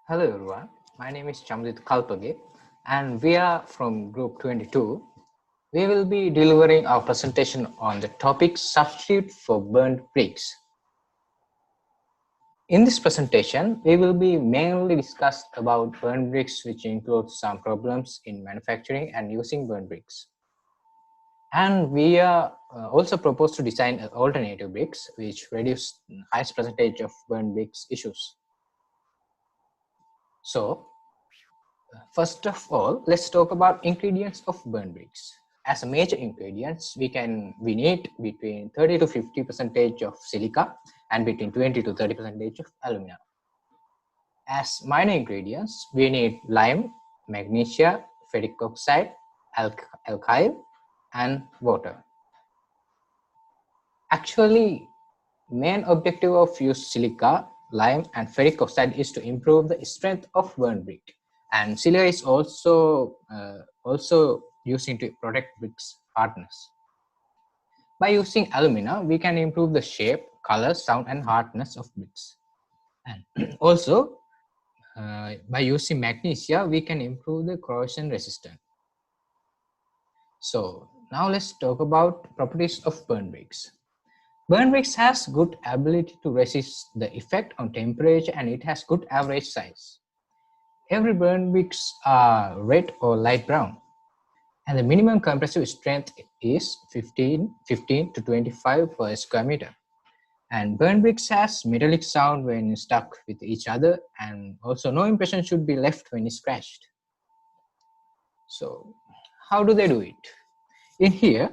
Hello everyone, my name is Chamrit Kalpage and we are from Group 22. We will be delivering our presentation on the topic substitute for burnt bricks. In this presentation, we will be mainly discussed about burnt bricks, which includes some problems in manufacturing and using burnt bricks. And we are also proposed to design alternative bricks which reduce highest percentage of burnt bricks issues. So, first of all, let's talk about ingredients of burnt bricks. As a major ingredients, we need between 30 to 50 percentage of silica and between 20 to 30 percentage of alumina. As minor ingredients, we need lime, magnesia, ferric oxide, alkyl, and water. Actually, main objective of use silica, lime, and ferric oxide is to improve the strength of burnt brick. And silica is also using to protect bricks hardness. By using alumina, we can improve the shape, color, sound, and hardness of bricks. And also, by using magnesia, we can improve the corrosion resistance. So now let's talk about properties of burnt bricks. Burnt bricks has good ability to resist the effect on temperature and it has good average size. Every burnt bricks are red or light brown and the minimum compressive strength is 15 to 25 per square meter. And burnt bricks has metallic sound when stuck with each other and also no impression should be left when scratched. So how do they do it? In here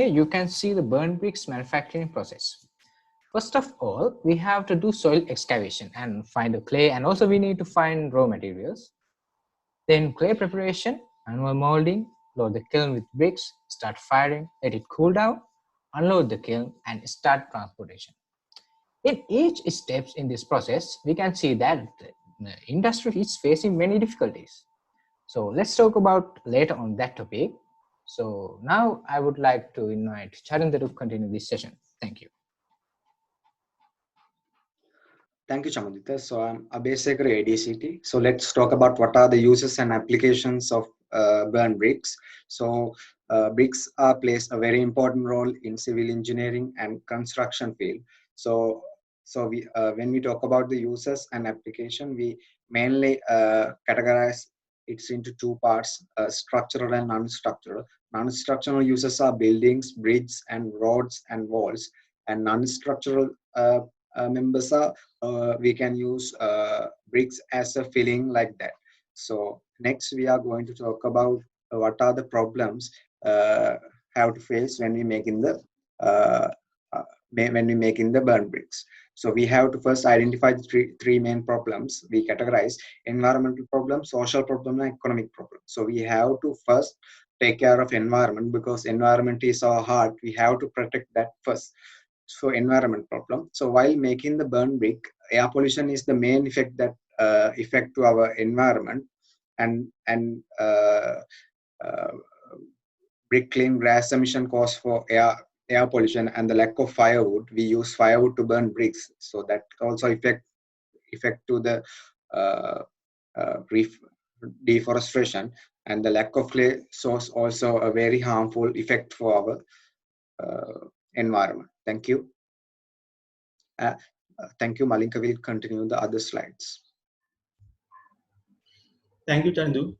you can see the burnt bricks manufacturing process. First of all, we have to do soil excavation and find the clay, and also we need to find raw materials. Then clay preparation, manual molding, load the kiln with bricks, start firing, let it cool down, unload the kiln and start transportation. In each steps in this process, we can see that the industry is facing many difficulties. So let's talk about later on that topic. So now I would like to invite Charinder to continue this session. Thank you. Thank you, Chamadita. So I'm Abhay Sekhar, ADCT. So let's talk about what are the uses and applications of burn bricks. So bricks plays a very important role in civil engineering and construction field. So we when we talk about the uses and application, we mainly categorize it into two parts: structural and non-structural. Non-structural uses are buildings, bridges, and roads and walls, and non-structural members are we can use bricks as a filling like that. So next we are going to talk about what are the problems have to face when we make in the uh, burn bricks. So we have to first identify the three main problems. We categorize environmental problem, social problem, and economic problem. So we have to first take care of environment because environment is our heart. We have to protect that first. So environment problem. So while making the burn brick, air pollution is the main effect that effect to our environment, and uh, brick kiln gas emission cause for air pollution, and the lack of firewood. We use firewood to burn bricks, so that also effect to the uh, deforestation, and the lack of clay source also a very harmful effect for our environment. Thank you. Thank you. Malinka will continue the other slides. Thank you, Chandu.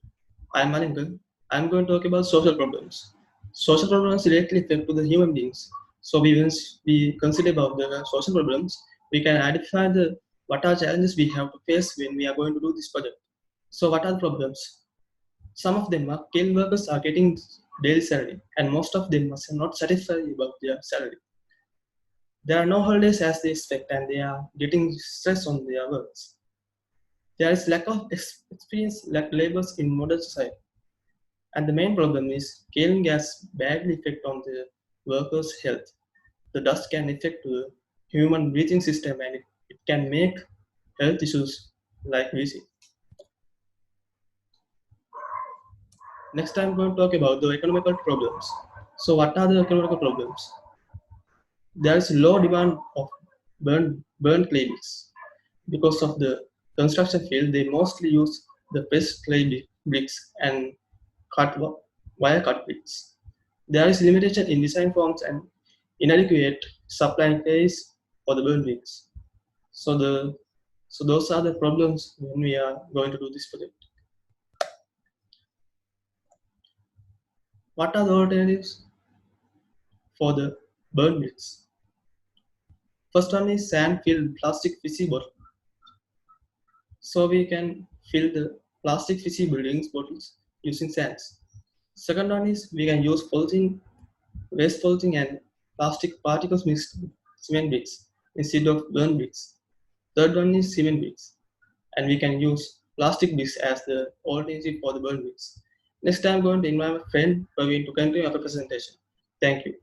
I'm Malinkan. I'm going to talk about social problems. Social problems directly affect to the human beings. So once we consider about the social problems, we can identify the what are challenges we have to face when we are going to do this project. So what are the problems? Some of them are skilled workers are getting daily salary, and most of them are not satisfied about their salary. There are no holidays as they expect, and they are getting stress on their works. There is lack of experience, like labors in modern society. And the main problem is kiln gas badly affect on the workers' health. The dust can affect the human breathing system and it can make health issues like wheezing. Next, I'm going to talk about the economical problems. So, what are the economical problems? There is low demand of burn clay bricks. because of the construction field, they mostly use the pressed clay bricks and cut wire cut bricks. There is limitation in design forms and inadequate supply clays for the burn bricks. So the so those are the problems when we are going to do this project. What are the alternatives for the burn bricks? First one is sand filled plastic fizzy bottle. So we can fill the plastic fizzy buildings bottles using sands. Second one is we can use polythene, waste polythene and plastic particles mixed with cement bricks instead of burn bricks. Third one is cement bricks, and we can use plastic bricks as the alternative for the burn bricks. Next, I'm going to invite my friend Praveen to continue our presentation. Thank you.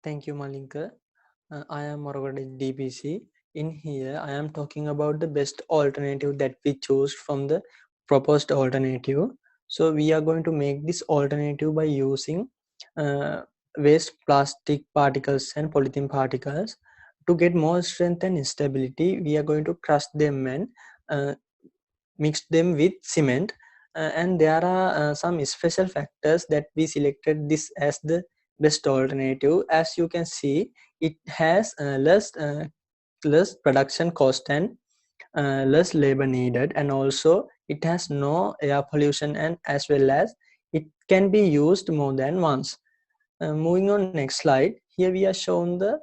Thank you, Malinka. I am Moragode DPC. In here, I am talking about the best alternative that we chose from the proposed alternative. So we are going to make this alternative by using uh, waste plastic particles and polythene particles. To get more strength and stability, we are going to crush them and uh, mix them with cement. And there are some special factors that we selected this as the best alternative. As you can see, it has less production cost and less labor needed, and also it has no air pollution, and as well as it can be used more than once. Moving on next slide, here we are shown the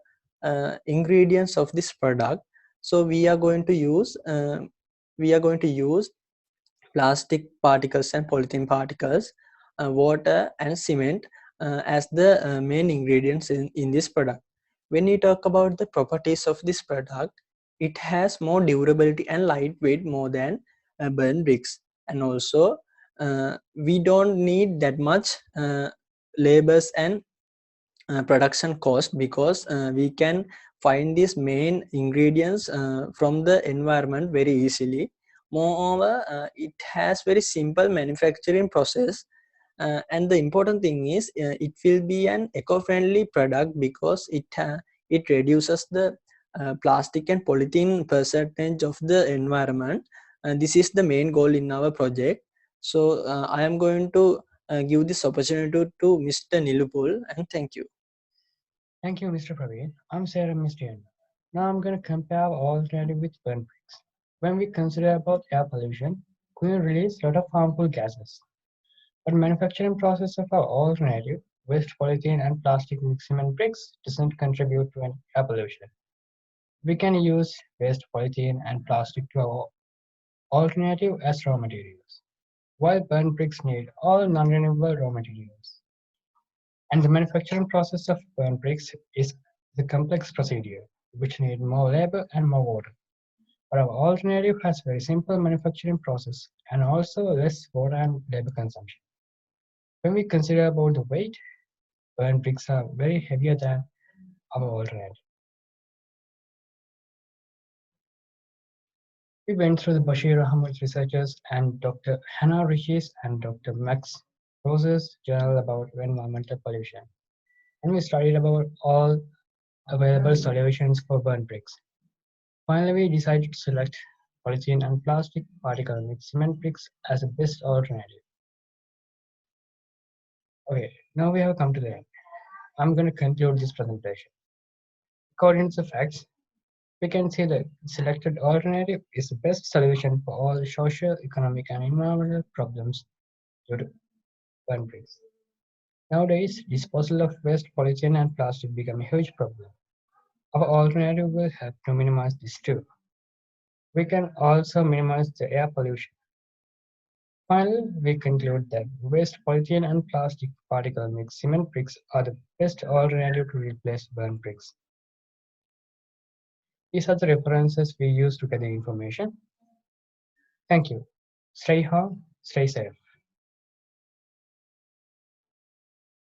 ingredients of this product. So we are going to use plastic particles and polythene particles, water and cement as the main ingredients in this product. When we talk about the properties of this product, it has more durability and lightweight more than burn bricks, and also we don't need that much labors and production cost, because we can find these main ingredients from the environment very easily. Moreover, it has very simple manufacturing process, and the important thing is it will be an eco-friendly product, because it reduces the plastic and polythene percentage of the environment. This is the main goal in our project. So I am going to give this opportunity to Mr. Nilupul, and thank you. Thank you, Mr. Praveen. I'm Sarah Mistian. Now I'm going to compare our alternative with burn bricks. When we consider about air pollution, we release a lot of harmful gases. But manufacturing process of our alternative, waste polythene and plastic mixed cement bricks, doesn't contribute to an air pollution. We can use waste polythene and plastic to our alternative as raw materials, while burn bricks need all non-renewable raw materials. And the manufacturing process of burn bricks is the complex procedure, which need more labor and more water. But our alternative has very simple manufacturing process and also less water and labor consumption. When we consider about the weight, burn bricks are very heavier than our alternative. We went through the Bashir Ahmed researchers and Dr. Hannah Riches and Dr. Max Rose's journal about environmental pollution. And we studied about all available solutions for burn bricks. Finally, we decided to select polythene and plastic particle mixed cement bricks as the best alternative. Okay, now we have come to the end. I'm going to conclude this presentation. According to the facts, we can see that selected alternative is the best solution for all social, economic, and environmental problems due to burn bricks. Nowadays, disposal of waste, polythene, and plastic become a huge problem. Our alternative will help to minimize this too. We can also minimize the air pollution. Finally, we conclude that waste, polythene, and plastic particle mixed cement bricks are the best alternative to replace burn bricks. These are the references we use to get the information. Thank you. Stay home, stay safe.